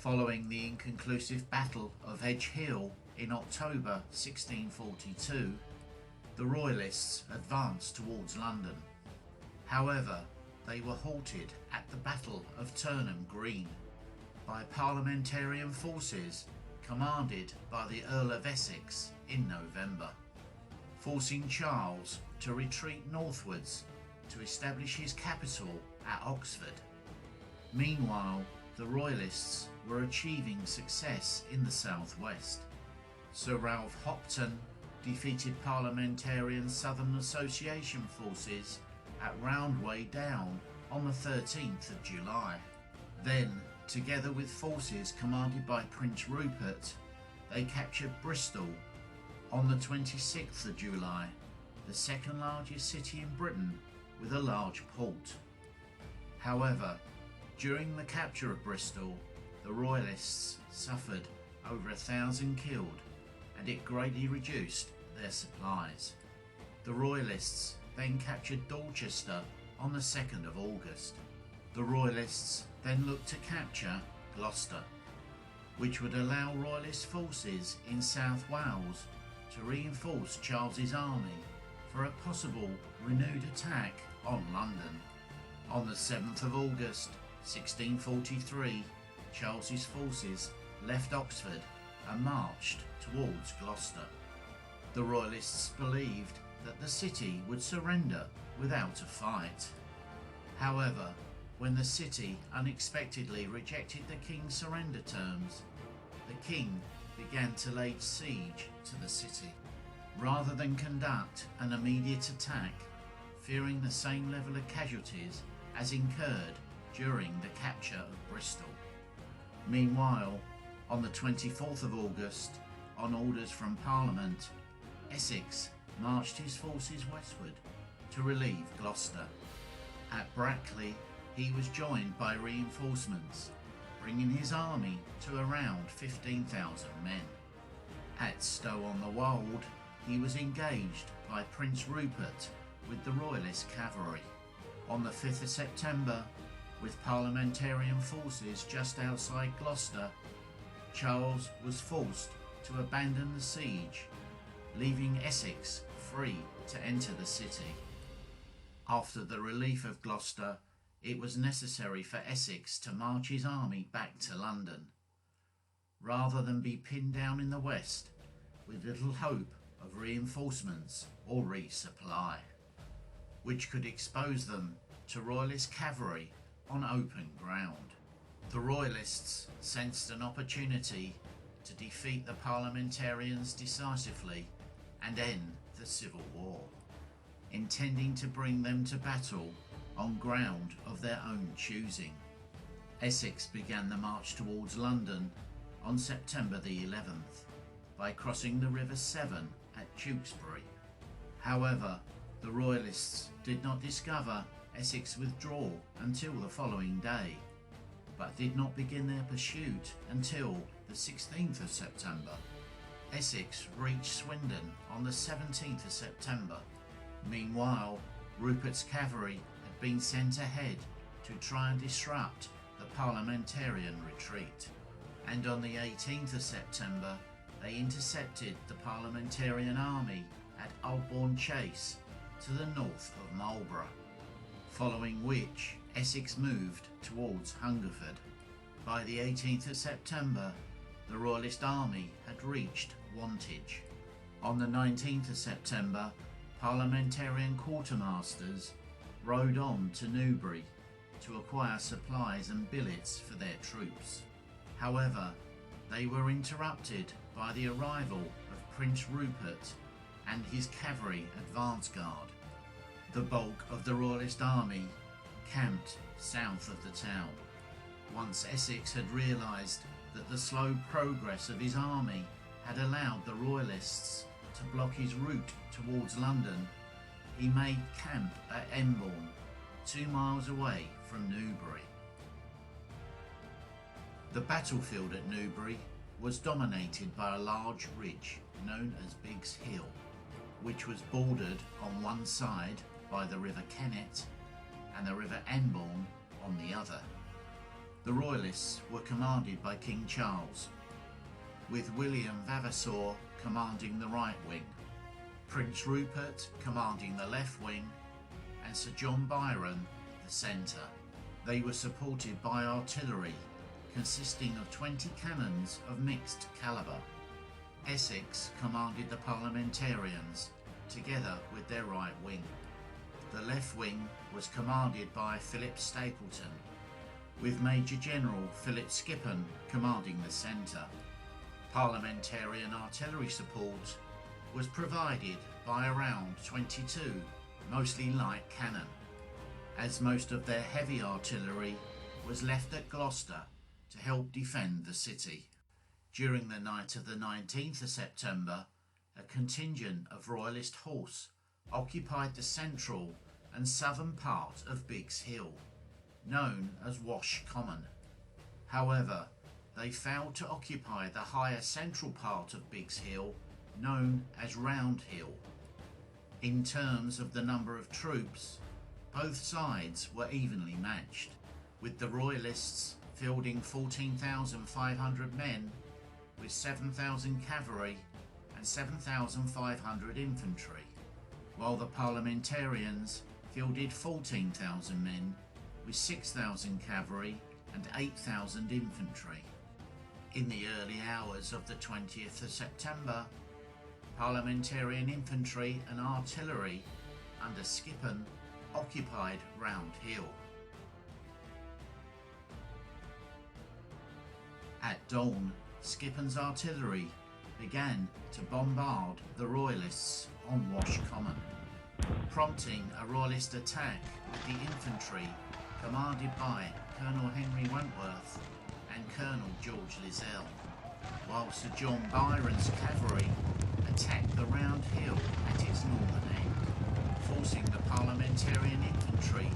Following the inconclusive Battle of Edge Hill in October 1642, the Royalists advanced towards London. However, they were halted at the Battle of Turnham Green by Parliamentarian forces commanded by the Earl of Essex in November, forcing Charles to retreat northwards to establish his capital at Oxford. Meanwhile, the Royalists were achieving success in the southwest. Sir Ralph Hopton defeated Parliamentarian Southern Association forces at Roundway Down on the 13th of July. Then, together with forces commanded by Prince Rupert, they captured Bristol on the 26th of July, the second largest city in Britain with a large port. However, during the capture of Bristol, the Royalists suffered over 1,000 killed, and it greatly reduced their supplies. The Royalists then captured Dorchester on the 2nd of August. The Royalists then looked to capture Gloucester, which would allow Royalist forces in South Wales to reinforce Charles's army for a possible renewed attack on London. On the 7th of August 1643, Charles's forces left Oxford and marched towards Gloucester. The Royalists believed that the city would surrender without a fight. However, when the city unexpectedly rejected the king's surrender terms, the king began to lay siege to the city, rather than conduct an immediate attack, fearing the same level of casualties as incurred during the capture of Bristol. Meanwhile, on the 24th of August, on orders from Parliament, Essex marched his forces westward to relieve Gloucester. At Brackley, he was joined by reinforcements, bringing his army to around 15,000 men. At Stow-on-the-Wold, he was engaged by Prince Rupert with the Royalist cavalry. On the 5th of September, with Parliamentarian forces just outside Gloucester, Charles was forced to abandon the siege, leaving Essex free to enter the city. After the relief of Gloucester, it was necessary for Essex to march his army back to London, rather than be pinned down in the west with little hope of reinforcements or resupply, which could expose them to Royalist cavalry on open ground. The Royalists sensed an opportunity to defeat the Parliamentarians decisively and end the Civil War, intending to bring them to battle on ground of their own choosing. Essex began the march towards London on September the 11th by crossing the River Severn at Tewkesbury. However, the Royalists did not discover Essex withdraw until the following day, but did not begin their pursuit until the 16th of September. Essex reached Swindon on the 17th of September. Meanwhile, Rupert's cavalry had been sent ahead to try and disrupt the Parliamentarian retreat, and on the 18th of September they intercepted the Parliamentarian Army at Aldbourne Chase to the north of Marlborough, following which Essex moved towards Hungerford. By the 18th of September, the Royalist army had reached Wantage. On the 19th of September, Parliamentarian quartermasters rode on to Newbury to acquire supplies and billets for their troops. However, they were interrupted by the arrival of Prince Rupert and his cavalry advance guard. The bulk of the Royalist army camped south of the town. Once Essex had realised that the slow progress of his army had allowed the Royalists to block his route towards London, he made camp at Embourne, 2 miles away from Newbury. The battlefield at Newbury was dominated by a large ridge known as Biggs Hill, which was bordered on one side by the River Kennet and the River Embourne on the other. The Royalists were commanded by King Charles, with William Vavasour commanding the right wing, Prince Rupert commanding the left wing, and Sir John Byron the centre. They were supported by artillery consisting of 20 cannons of mixed calibre. Essex commanded the Parliamentarians together with their right wing. The left wing was commanded by Philip Stapleton, with Major General Philip Skippon commanding the centre. Parliamentarian artillery support was provided by around 22 mostly light cannon, as most of their heavy artillery was left at Gloucester to help defend the city. During the night of the 19th of September, a contingent of Royalist horse occupied the central and southern part of Biggs Hill, known as Wash Common. However, they failed to occupy the higher central part of Biggs Hill, known as Round Hill. In terms of the number of troops, both sides were evenly matched, with the Royalists fielding 14,500 men, with 7,000 cavalry and 7,500 infantry, while the Parliamentarians fielded 14,000 men, with 6,000 cavalry and 8,000 infantry. In the early hours of the 20th of September, Parliamentarian infantry and artillery under Skippon occupied Round Hill. At dawn, Skippon's artillery began to bombard the Royalists on Wash Common, prompting a Royalist attack with the infantry commanded by Colonel Henry Wentworth and Colonel George Lizelle, while Sir John Byron's cavalry attacked the Round Hill at its northern end, forcing the Parliamentarian infantry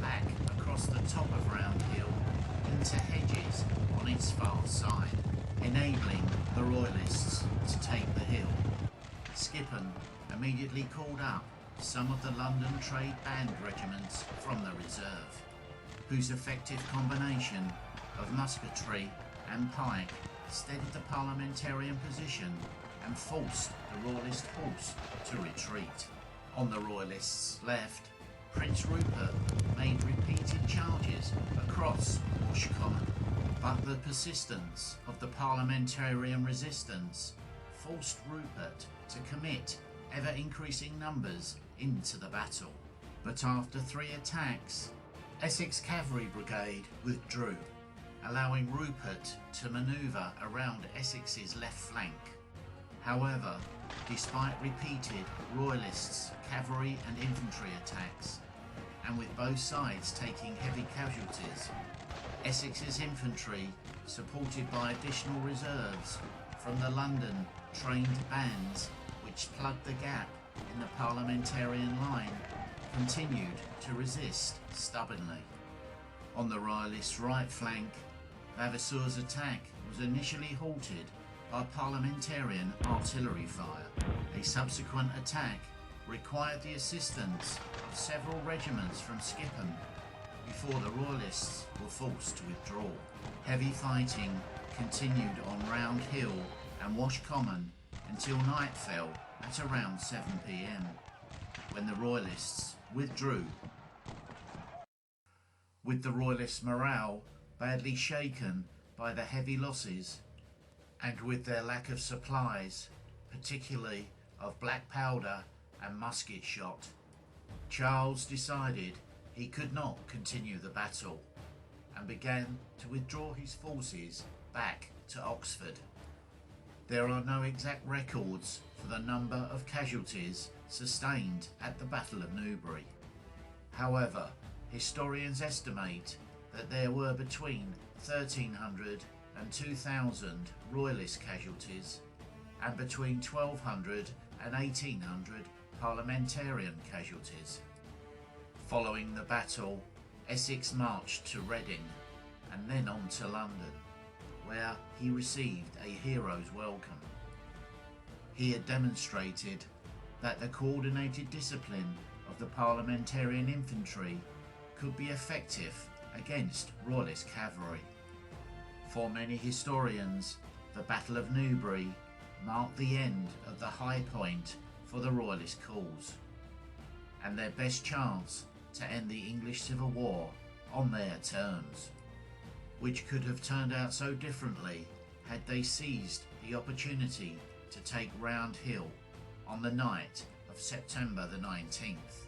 back across the top of Round Hill into hedges on its far side, enabling the Royalists to take the hill. Skippon immediately called up some of the London Trade Band regiments from the reserve, whose effective combination of musketry and pike steadied the Parliamentarian position and forced the Royalist horse to retreat. On the Royalists' left, Prince Rupert made repeated charges across Wash Common, but the persistence of the Parliamentarian resistance forced Rupert to commit ever-increasing numbers into the battle. But after 3 attacks, Essex Cavalry Brigade withdrew, allowing Rupert to manoeuvre around Essex's left flank. However, despite repeated Royalists' cavalry and infantry attacks, and with both sides taking heavy casualties, Essex's infantry, supported by additional reserves from the London trained bands which plugged the gap in the Parliamentarian line, continued to resist stubbornly. On the Royalists' right flank, Vavasour's attack was initially halted by Parliamentarian artillery fire. A subsequent attack required the assistance of several regiments from Skippon before the Royalists were forced to withdraw. Heavy fighting continued on Round Hill and Wash Common until night fell at around 7 p.m, when the Royalists withdrew. With the Royalists' morale badly shaken by the heavy losses, and with their lack of supplies, particularly of black powder and musket shot, Charles decided he could not continue the battle and began to withdraw his forces back to Oxford. There are no exact records for the number of casualties sustained at the Battle of Newbury. However, historians estimate that there were between 1,300 and 2,000 Royalist casualties, and between 1,200 and 1,800 Parliamentarian casualties. Following the battle, Essex marched to Reading and then on to London, where he received a hero's welcome. He had demonstrated that the coordinated discipline of the Parliamentarian infantry could be effective against Royalist cavalry. For many historians, the Battle of Newbury marked the end of the high point for the Royalist cause, and their best chance to end the English Civil War on their terms, which could have turned out so differently had they seized the opportunity to take Round Hill on the night of September the 19th.